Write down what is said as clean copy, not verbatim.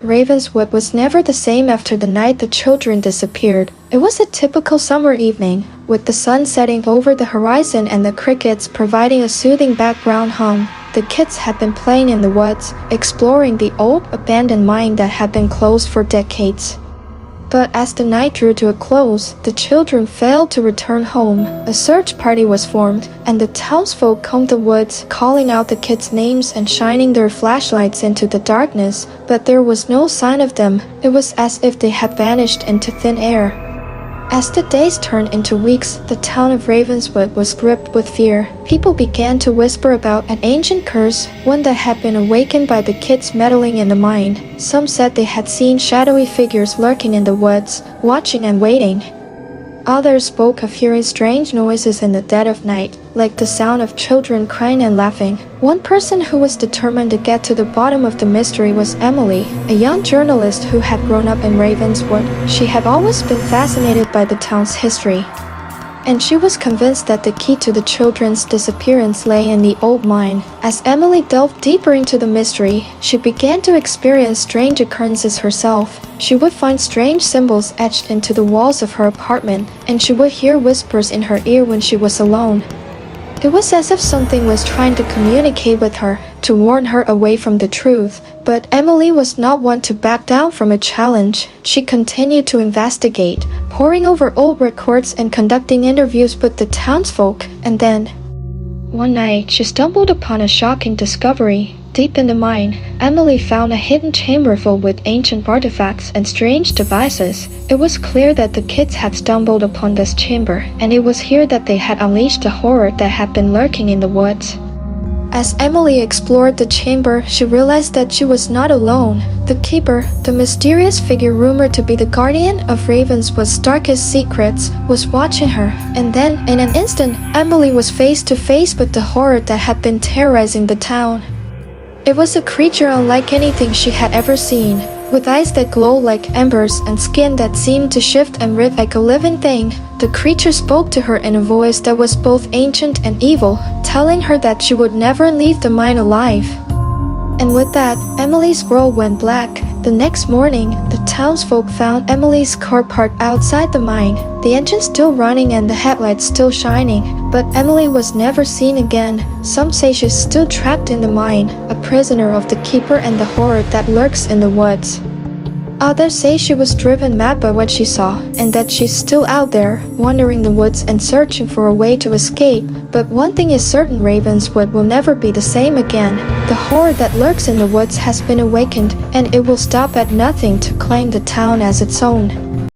Ravenswood was never the same after the night the children disappeared. It was a typical summer evening, with the sun setting over the horizon and the crickets providing a soothing background hum. The kids had been playing in the woods, exploring the old, abandoned mine that had been closed for decades. But as the night drew to a close, the children failed to return home. A search party was formed, and the townsfolk combed the woods, calling out the kids' names and shining their flashlights into the darkness, but there was no sign of them. It was as if they had vanished into thin air. As the days turned into weeks, the town of Ravenswood was gripped with fear. People began to whisper about an ancient curse, one that had been awakened by the kids meddling in the mine. Some said they had seen shadowy figures lurking in the woods, watching and waiting. Others spoke of hearing strange noises in the dead of night, like the sound of children crying and laughing. One person who was determined to get to the bottom of the mystery was Emily, a young journalist who had grown up in Ravenswood. She had always been fascinated by the town's history, and she was convinced that the key to the children's disappearance lay in the old mine. As Emily delved deeper into the mystery, she began to experience strange occurrences herself. She would find strange symbols etched into the walls of her apartment, and she would hear whispers in her ear when she was alone. It was as if something was trying to communicate with her, to warn her away from the truth. But Emily was not one to back down from a challenge. She continued to investigate, poring over old records and conducting interviews with the townsfolk. And then, one night, she stumbled upon a shocking discovery. Deep in the mine, Emily found a hidden chamber filled with ancient artifacts and strange devices. It was clear that the kids had stumbled upon this chamber, and it was here that they had unleashed the horror that had been lurking in the woods. As Emily explored the chamber, she realized that she was not alone. The keeper, the mysterious figure rumored to be the guardian of Ravenswood's darkest secrets, was watching her. And then, in an instant, Emily was face to face with the horror that had been terrorizing the town. It was a creature unlike anything she had ever seen, with eyes that glowed like embers and skin that seemed to shift and writhe like a living thing. The creature spoke to her in a voice that was both ancient and evil, telling her that she would never leave the mine alive. And with that, Emily's world went black. The next morning, the townsfolk found Emily's car parked outside the mine, the engine still running and the headlights still shining. But Emily was never seen again. Some say she's still trapped in the mine, a prisoner of the keeper and the horror that lurks in the woods. Others say she was driven mad by what she saw, and that she's still out there, wandering the woods and searching for a way to escape. But one thing is certain, Ravenswood will never be the same again. The horror that lurks in the woods has been awakened, and it will stop at nothing to claim the town as its own.